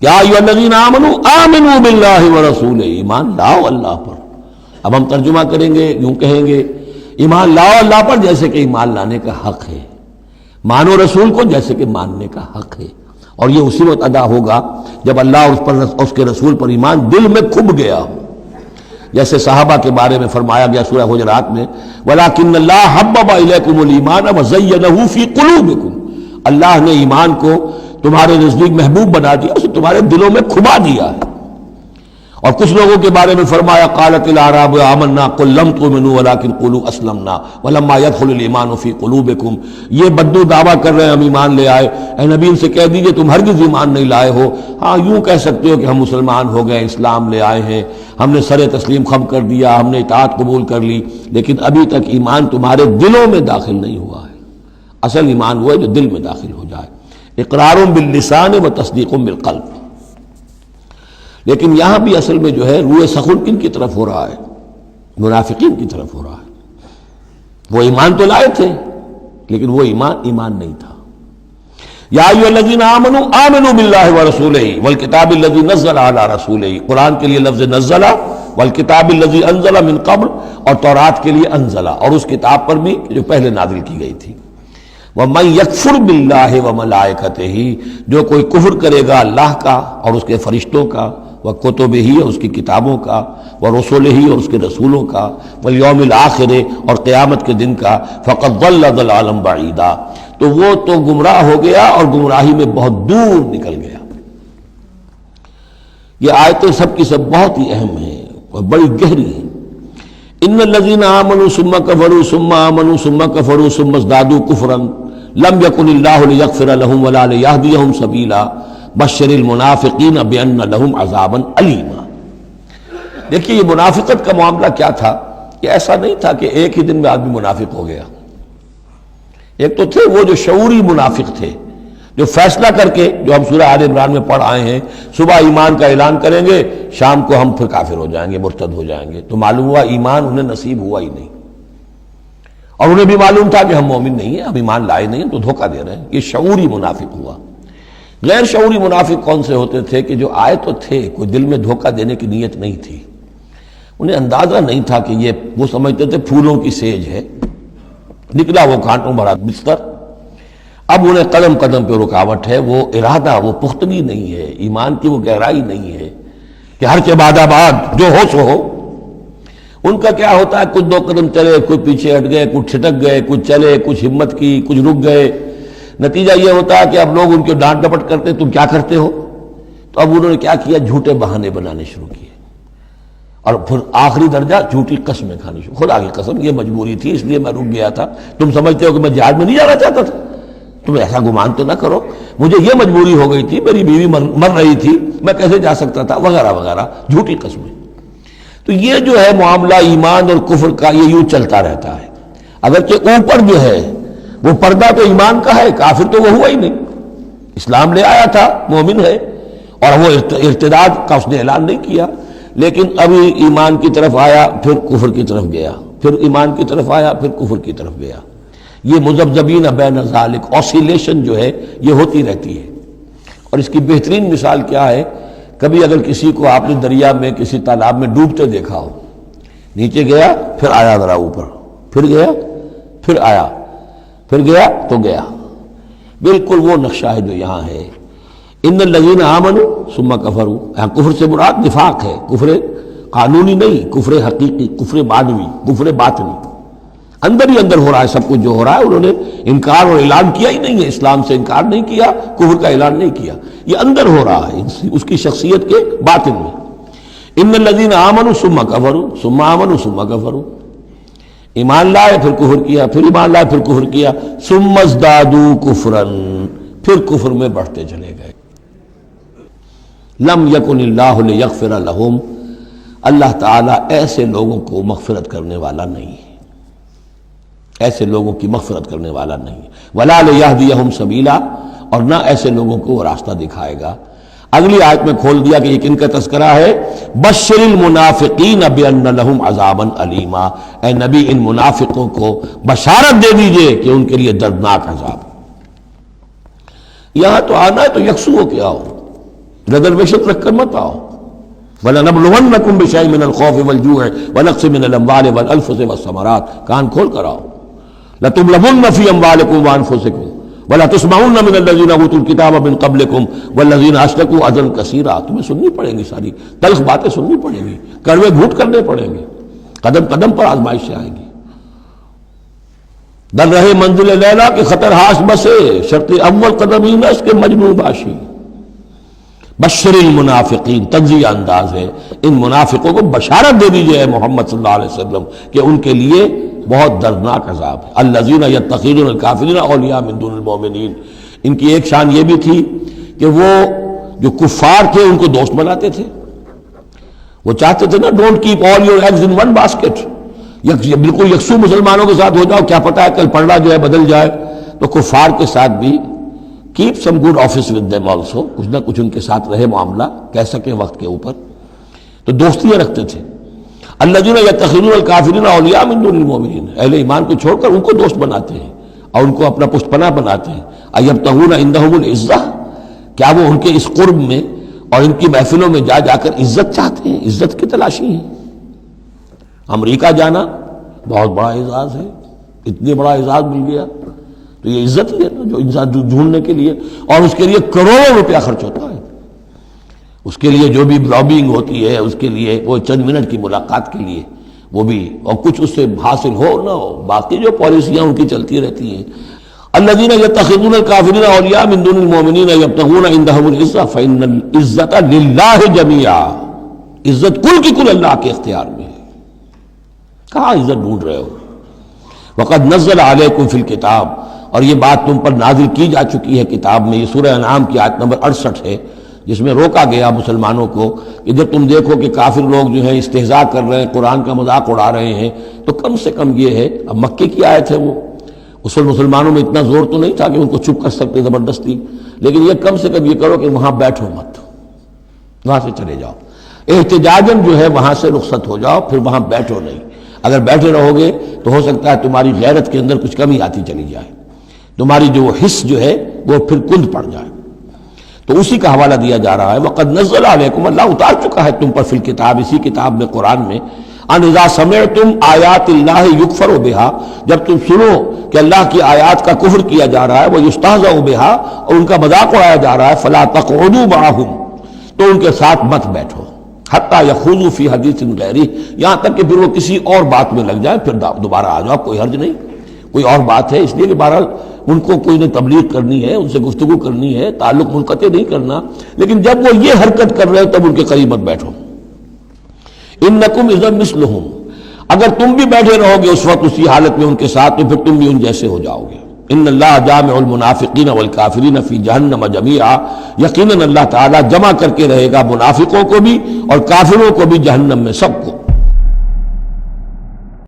یا ایھا الذین آمنوا آمنوا باللہ ورسولہ، ایمان لاؤ اللہ پر۔ اب ہم ترجمہ کریں گے، یوں کہیں گے ایمان لاؤ اللہ پر جیسے کہ ایمان لانے کا حق ہے، مانو رسول کو جیسے کہ ماننے کا حق ہے، اور یہ اسی وقت ادا ہوگا جب اللہ اور اس کے رسول پر ایمان دل میں کھب گیا ہو، جیسے صحابہ کے بارے میں فرمایا گیا سورہ حجرات میں وَلَٰكِنَّ اللَّهَ حَبَّبَ إِلَيْكُمُ الْإِيمَانَ وَزَيَّنَهُ فِي قُلُوبِكُمْ، اللہ نے ایمان کو تمہارے نزدیک محبوب بنا دیا، اسے تمہارے دلوں میں کھبا دیا ہے۔ اور کچھ لوگوں کے بارے میں فرمایا قالت الاعراب آمنا قل لم تؤمنوا ولكن قولوا اسلمنا ولما يدخل الايمان في قلوبكم، یہ بدو دعویٰ کر رہے ہیں ہم ایمان لے آئے، اے نبی ان سے کہہ دیجئے تم ہرگز ایمان نہیں لائے ہو، ہاں یوں کہہ سکتے ہو کہ ہم مسلمان ہو گئے، اسلام لے آئے ہیں، ہم نے سر تسلیم خم کر دیا، ہم نے اطاعت قبول کر لی، لیکن ابھی تک ایمان تمہارے دلوں میں داخل نہیں ہوا ہے۔ اصل ایمان وہ ہے جو دل میں داخل ہو جائے، اقرار باللسان و تصدیق بالقلب۔ لیکن یہاں بھی اصل میں جو ہے روئے سخن کن کی طرف ہو رہا ہے؟ منافقین کی طرف ہو رہا ہے۔ وہ ایمان تو لائے تھے لیکن وہ ایمان نہیں تھا۔ یا ایھا الذین آمنوا آمنوا باللہ ورسولہ والکتاب الذی نزل علی رسولہ، قرآن کے لیے لفظ نزل، والکتاب الذی انزل من قبل، اور تورات کے لیے انزل، اور اس کتاب پر بھی جو پہلے نازل کی گئی تھی۔ وَمَن يَكْفُرْ بِاللَّهِ وَمَلَائِكَتِهِ، جو کوئی کفر کرے گا اللہ کا اور اس کے فرشتوں کا، وَكُتُبِهِ اور اس کی کتابوں کا، وَرُسُلِهِ اور اس کے رسولوں کا، وَالْيَوْمِ الْآخِرِ اور قیامت کے دن کا، فَقَدْ ضَلَّ ضَلَالًا بَعِيدًا، تو وہ تو گمراہ ہو گیا اور گمراہی میں بہت دور نکل گیا۔ یہ آیتیں سب کی سب بہت ہی اہم ہیں اور بڑی گہری ہیں۔ ان الذین آمنوا ثم کفروا ثم آمنوا ثم کفروا ثم ازدادوا کفرا لم یکن اللہ لیغفر لهم ولا لیہدیہم سبیلا بشر المنافقین بان لهم عذابا الیما۔ دیکھیے یہ منافقت کا معاملہ کیا تھا؟ یہ ایسا نہیں تھا کہ ایک ہی دن میں آدمی منافق ہو گیا۔ ایک تو تھے وہ جو شعوری منافق تھے، جو فیصلہ کر کے، جو ہم سورہ آل عمران میں پڑھ آئے ہیں، صبح ایمان کا اعلان کریں گے، شام کو ہم پھر کافر ہو جائیں گے، مرتد ہو جائیں گے، تو معلوم ہوا ایمان انہیں نصیب ہوا ہی نہیں، اور انہیں بھی معلوم تھا کہ ہم مومن نہیں ہیں، ہم ایمان لائے نہیں ہیں، تو دھوکہ دے رہے ہیں۔ یہ شعوری منافق ہوا۔ غیر شعوری منافق کون سے ہوتے تھے؟ کہ جو آئے تو تھے، کوئی دل میں دھوکہ دینے کی نیت نہیں تھی، انہیں اندازہ نہیں تھا کہ یہ، وہ سمجھتے تھے پھولوں کی سیج ہے، نکلا وہ کانٹوں بھرا بستر۔ اب انہیں قدم قدم پہ رکاوٹ ہے، وہ ارادہ، وہ پختگی نہیں ہے، ایمان کی وہ گہرائی نہیں ہے کہ ہر کے بعد آباد جو ہو سو ہو۔ ان کا کیا ہوتا ہے، کچھ دو قدم چلے، کچھ پیچھے ہٹ گئے، کچھ چھٹک گئے، کچھ چلے، کچھ ہمت کی، کچھ رک گئے۔ نتیجہ یہ ہوتا ہے کہ اب لوگ ان کے ڈانٹ ڈپٹ کرتے تم کیا کرتے ہو، تو اب انہوں نے کیا کیا، جھوٹے بہانے بنانے شروع کیے، اور پھر آخری درجہ جھوٹی قسمیں کھانی شروع۔ خدا کی قسم یہ مجبوری تھی، اس لیے میں رک گیا تھا، تم سمجھتے ہو کہ میں جہاد میں نہیں جانا چاہتا تھا، تم ایسا گمان تو نہ کرو، مجھے یہ مجبوری ہو گئی تھی، میری بیوی مر رہی تھی، میں کیسے جا سکتا تھا، وغیرہ وغیرہ، جھوٹی قسمیں۔ تو یہ جو ہے معاملہ ایمان اور کفر کا، یہ یوں چلتا رہتا ہے۔ اگرچہ اوپر جو ہے وہ پردہ تو ایمان کا ہے، کافر تو وہ ہوا ہی نہیں، اسلام لے آیا تھا، مومن ہے، اور وہ ارتداد کا اس نے اعلان نہیں کیا، لیکن ابھی ایمان کی طرف آیا پھر کفر کی طرف گیا، پھر ایمان کی طرف آیا پھر کفر کی طرف گیا۔ یہ مذبذبین بین ذالک، اوسیلیشن جو ہے یہ ہوتی رہتی ہے۔ اور اس کی بہترین مثال کیا ہے، کبھی اگر کسی کو آپ نے دریا میں کسی تالاب میں ڈوبتے دیکھا ہو، نیچے گیا پھر آیا ذرا اوپر، پھر گیا پھر آیا، پھر گیا تو گیا، بالکل وہ نقشہ ہے جو یہاں ہے۔ ان الذین آمنوا ثم کفروا، یہاں کفر سے مراد نفاق ہے، کفر قانونی نہیں، کفر حقیقی، کفر معنوی، کفر باطنی، اندر ہی اندر ہو رہا ہے سب کچھ جو ہو رہا ہے۔ انہوں نے انکار اور اعلان کیا ہی نہیں ہے، اسلام سے انکار نہیں کیا، کفر کا اعلان نہیں کیا، یہ اندر ہو رہا ہے اس کی شخصیت کے باطن میں۔ ان الذین آمنوا ثم کفروا ثم آمنوا ثم کفروا، ایمان لائے پھر کفر کیا، پھر ایمان لائے پھر کفر کیا، ثم ازدادوا کفرا، پھر کفر میں بڑھتے چلے گئے۔ لم یکن اللہ لیغفر لہم، اللہ تعالیٰ ایسے لوگوں کو مغفرت کرنے والا نہیں ہے، ایسے لوگوں کی مغفرت کرنے والا نہیں، ولا لیہدیہم سبیلا، اور نہ ایسے لوگوں کو وہ راستہ دکھائے گا۔ اگلی آیت میں کھول دیا کہ یہ کن کا تذکرہ ہے، بشر المنافقین بان لہم عذابا علیما، اے نبی ان منافقوں کو بشارت دے دیجئے کہ ان کے لیے دردناک عذاب۔ یہاں تو آنا ہے تو یکسو ہو کے آؤ، ریزرویشن رکھ کر مت آؤ. وَلَنَبْلُوَنَّكُمْ بِشَيْءٍ مِّنَ الْخَوْفِ وَالْجُوعِ وَنَقْصٍ مِّنَ الْأَمْوَالِ وَالْأَنفُسِ وَالثَّمَرَاتِ. کان کھول کر آؤ. لَتُبْلَوُنَّ فِي أَمْوَالِكُمْ وَأَنفُسِكُمْ وَلَتُسْمَعُنَّ مِنَ الَّذِينَ أُوتُوا الْكِتَابَ مِن قَبْلِكُمْ وَالَّذِينَ أَشْرَكُوا أَذًى كَثِيرًا. تمہیں سننی پڑیں گی ساری تلخ باتیں سننی پڑیں گی, کڑوے گھونٹ کرنے پڑیں گے, قدم قدم پر آزمائشیں آئیں گی. در رہے منزل لیلا کے خطر ہاس بسے, شرط اول قدم نس کے مجنون باشی. بشر المنافقین, تنزیہ انداز ہے, ان منافقوں کو بشارت دے دیجئے محمد صلی اللہ علیہ وسلم کہ ان کے لیے بہت دردناک عذاب ہے. الذین یتخذون الکافرین اولیاء من دون المؤمنین. ان کی ایک شان یہ بھی تھی کہ وہ جو کفار تھے ان کو دوست بناتے تھے. وہ چاہتے تھے نا, don't keep all your eggs in one basket, بالکل یکسو مسلمانوں کے ساتھ ہو جاؤ, کیا پتہ ہے کل پلڑا جو ہے بدل جائے. تو کفار کے ساتھ بھی keep some good office with them also, کچھ نہ کچھ ان کے ساتھ رہے معاملہ, کہہ سکیں وقت کے اوپر. تو دوستیاں رکھتے تھے. الذین یتخذون الکافرین اولیاء من دون المؤمنین, اہل ایمان کو چھوڑ کر ان کو دوست بناتے ہیں اور ان کو اپنا پشت پناہ بناتے ہیں. ایبتغون عندہم العزہ, کیا وہ ان کے اس قرب میں اور ان کی محفلوں میں جا جا کر عزت چاہتے ہیں, عزت کی تلاشی ہیں. امریکہ جانا بہت بڑا اعزاز ہے, اتنی بڑا اعزاز مل گیا تو یہ عزت ہی ہے جو انسان ڈھونڈنے کے لیے, اور اس کے لیے کروڑوں روپیہ خرچ ہوتا ہے. اس کے لیے جو بھی لابینگ ہوتی ہے, اس کے لیے وہ چند منٹ کی ملاقات کے لیے وہ بھی, اور کچھ اس سے حاصل ہو نہ ہو, باقی جو پالیسیاں ان کی چلتی رہتی ہیں. الذین یتخذون الکافرین اولیاء من دون المؤمنین یبتغون عندہم العزہ فإن العزۃ للہ جمیعا. عزت کل کی کل اللہ کے اختیار میں ہے. کہاں عزت ڈھونڈ رہے ہو؟ وقد نزل علیکم فی الکتاب, اور یہ بات تم پر نازل کی جا چکی ہے کتاب میں. یہ سورہ انعام کی آیت نمبر 68 ہے, جس میں روکا گیا مسلمانوں کو کہ جب تم دیکھو کہ کافر لوگ جو ہیں استہزاء کر رہے ہیں, قرآن کا مذاق اڑا رہے ہیں, تو کم سے کم یہ ہے, اب مکے کی آیت ہے وہ, اس وقت مسلمانوں میں اتنا زور تو نہیں تھا کہ ان کو چپ کر سکتے زبردستی, لیکن یہ کم سے کم یہ کرو کہ وہاں بیٹھو مت, وہاں سے چلے جاؤ, احتجاجاً جو ہے وہاں سے رخصت ہو جاؤ, پھر وہاں بیٹھو نہیں. اگر بیٹھے رہو گے تو ہو سکتا ہے تمہاری غیرت کے اندر کچھ کمی آتی چلی جائے, تمہاری جو حس جو ہے وہ پھر کند پڑ جائے. تو اسی کا حوالہ دیا جا رہا ہے. وقد نزل علیکم, اللہ اتار چکا ہے تم پر فی الکتاب, اسی کتاب میں قرآن میں, ان اذا سمعتم آیات اللہ یکفر بہا, جب تم سنو کہ اللہ کی آیات کا کفر کیا جا رہا ہے, وہ یستہزأ بہا, اور ان کا مذاق اڑایا جا رہا ہے, فلا تقعدوا معہم, تو ان کے ساتھ مت بیٹھو, حتی یخوضوا فی حدیث غیرہ, یہاں تک کہ پھر وہ کسی اور بات میں لگ جائیں, پھر دوبارہ آ جاؤ, کوئی حرج نہیں, کوئی اور بات ہے, اس لیے کہ بہرحال ان کو کوئی نے تبلیغ کرنی ہے, ان سے گفتگو کرنی ہے, تعلق منقطع نہیں کرنا, لیکن جب وہ یہ حرکت کر رہے تب ان کے قریب مت بیٹھو. انکم اذا مثلہم, اگر تم بھی بیٹھے رہو گے اس وقت اسی حالت میں ان کے ساتھ, تو پھر تم بھی ان جیسے ہو جاؤ گے. ان اللہ جامع المنافقین والکافرین فی جہنم جمیعا, یقیناً اللہ تعالیٰ جمع کر کے رہے گا منافقوں کو بھی اور کافروں کو بھی جہنم میں, سب کو.